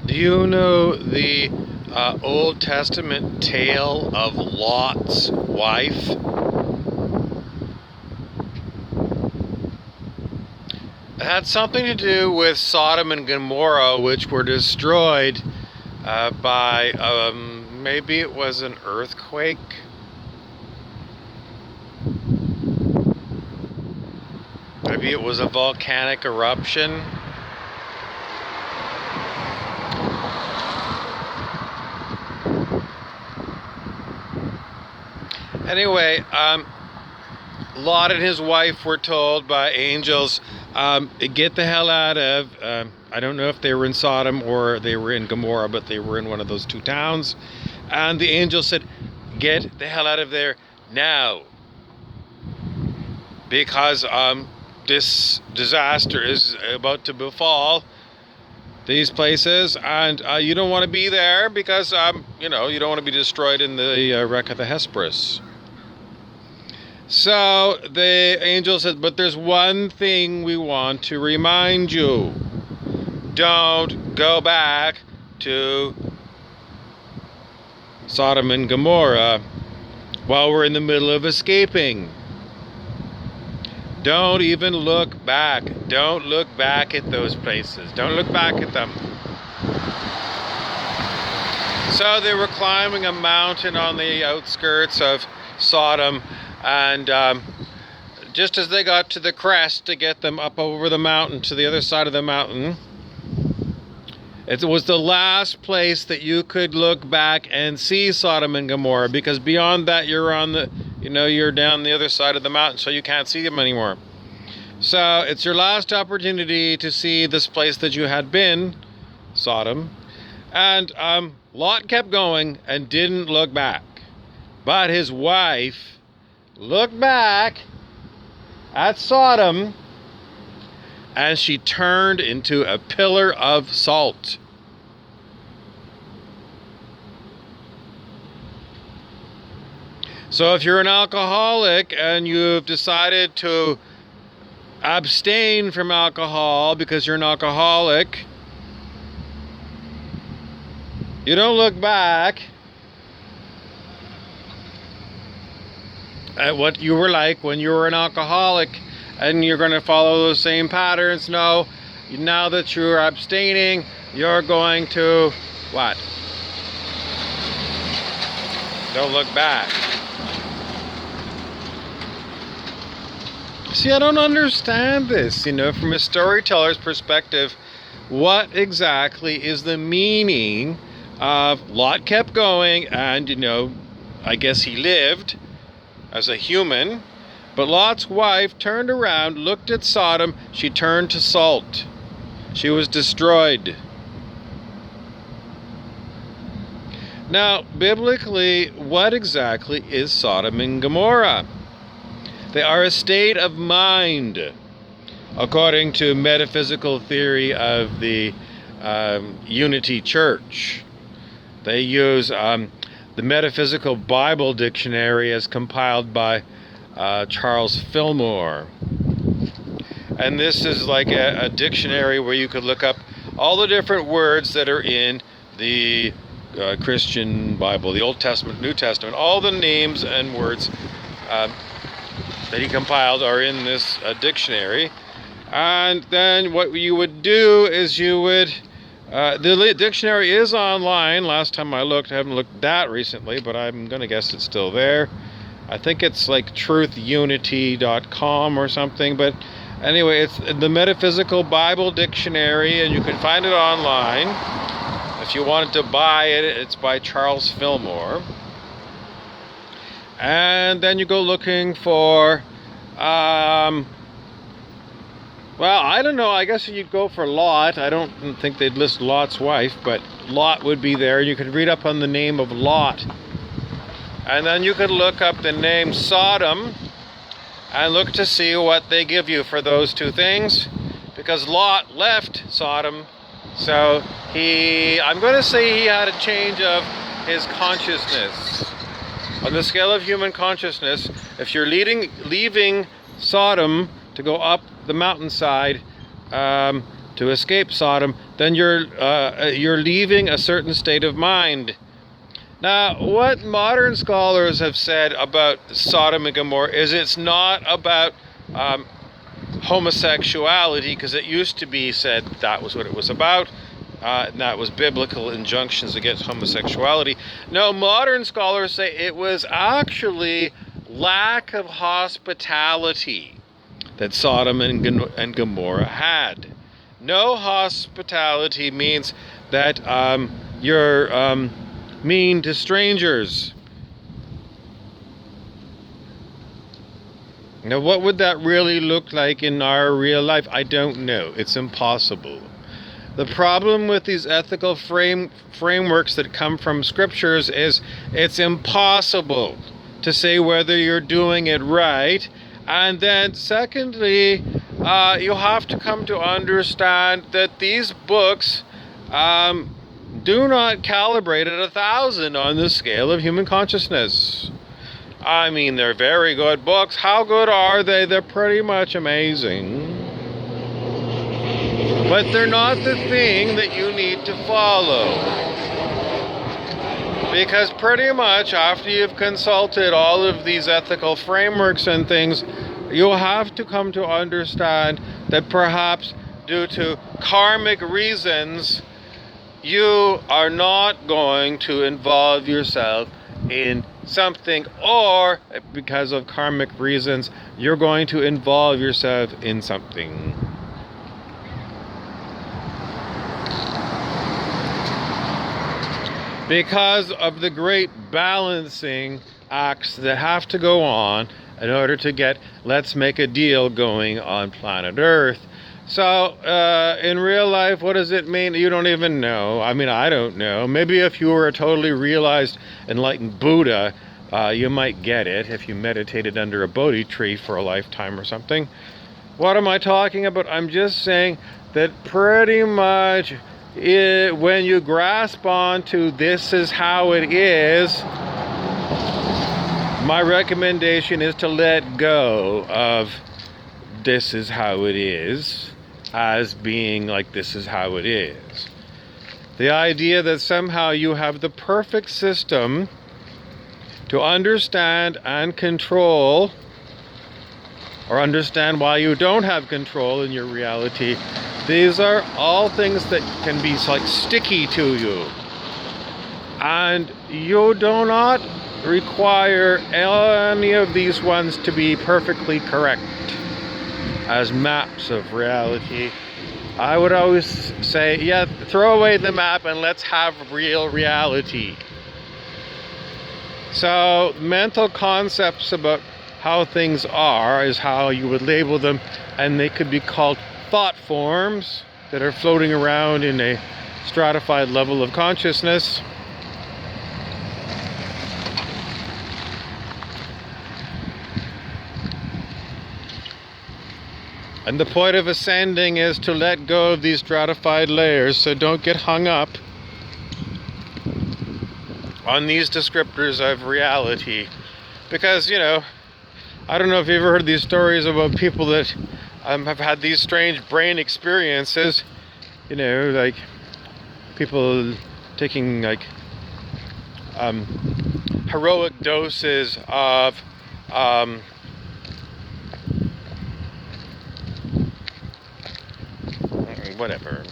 Do you know the Old Testament tale of Lot's wife? It had something to do with Sodom and Gomorrah, which were destroyed by maybe it was an earthquake. Maybe it was a volcanic eruption. Anyway, Lot and his wife were told by angels, get the hell out of, I don't know if they were in Sodom or they were in Gomorrah, but they were in one of those two towns. And the angel said, get the hell out of there now. Because this disaster is about to befall these places, and you don't want to be there because, you don't want to be destroyed in the wreck of the Hesperus. So the angel said, but there's one thing we want to remind you. Don't go back to Sodom and Gomorrah while we're in the middle of escaping. Don't even look back. Don't look back at those places. Don't look back at them. So they were climbing a mountain on the outskirts of Sodom, and just as they got to the crest to get them up over the mountain to the other side of the mountain, it was the last place that you could look back and see Sodom and Gomorrah, because beyond that you're on the, you're down the other side of the mountain, so you can't see them anymore. So it's your last opportunity to see this place that you had been, Sodom. And Lot kept going and didn't look back. But his wife looked back at Sodom, and she turned into a pillar of salt. So if you're an alcoholic and you've decided to abstain from alcohol because you're an alcoholic, you don't look back at what you were like when you were an alcoholic, and you're going to follow those same patterns. No, now that you're abstaining, you're going to what? Don't look back. See, I don't understand this, from a storyteller's perspective. What exactly is the meaning of Lot kept going, and, I guess he lived as a human, but Lot's wife turned around, looked at Sodom, she turned to salt. She was destroyed. Now, biblically, what exactly is Sodom and Gomorrah? They are a state of mind, according to metaphysical theory of the Unity Church. They use the Metaphysical Bible Dictionary as compiled by Charles Fillmore. And this is like a dictionary where you could look up all the different words that are in the Christian Bible, the Old Testament, New Testament. All the names and words that he compiled are in this dictionary. And then what you would do is you would, the dictionary is online. Last time I looked, I haven't looked that recently, but I'm going to guess it's still there. I think it's like truthunity.com or something. But anyway, it's the Metaphysical Bible Dictionary, and you can find it online. If you wanted to buy it, it's by Charles Fillmore. And then you go looking for, well, I don't know, I guess you'd go for Lot. I don't think they'd list Lot's wife, but Lot would be there. You could read up on the name of Lot. And then you could look up the name Sodom and look to see what they give you for those two things. Because Lot left Sodom, so I'm going to say he had a change of his consciousness. On the scale of human consciousness, if you're leaving Sodom to go up the mountainside to escape Sodom, then you're leaving a certain state of mind. Now, what modern scholars have said about Sodom and Gomorrah is it's not about homosexuality, because it used to be said that was what it was about, and that was biblical injunctions against homosexuality. No, modern scholars say it was actually lack of hospitality that Sodom and Gomorrah had. No hospitality means that you're mean to strangers. Now, what would that really look like in our real life? I don't know. It's impossible. The problem with these ethical frameworks that come from scriptures is it's impossible to say whether you're doing it right. And then secondly, you have to come to understand that these books do not calibrate at 1,000 on the scale of human consciousness. I mean, they're very good books. How good are they? They're pretty much amazing. But they're not the thing that you need to follow. Because pretty much after you've consulted all of these ethical frameworks and things, you'll have to come to understand that perhaps due to karmic reasons, you are not going to involve yourself in something, or because of karmic reasons, you're going to involve yourself in something. Because of the great balancing acts that have to go on in order to get let's make a deal going on planet Earth. So, in real life, what does it mean? You don't even know. I mean, I don't know. Maybe if you were a totally realized, enlightened Buddha, you might get it if you meditated under a Bodhi tree for a lifetime or something. What am I talking about? I'm just saying that pretty much when you grasp onto this is how it is, my recommendation is to let go of this is how it is as being like this is how it is. The idea that somehow you have the perfect system to understand and control, or understand why you don't have control in your reality, these are all things that can be like sticky to you. And you do not require any of these ones to be perfectly correct as maps of reality. I would always say, yeah, throw away the map and let's have real reality. So mental concepts about how things are is how you would label them, and they could be called thought forms that are floating around in a stratified level of consciousness. And the point of ascending is to let go of these stratified layers, so don't get hung up on these descriptors of reality. Because, you know, I don't know if you've ever heard these stories about people that have had these strange brain experiences. You know, like people taking like heroic doses of whatever.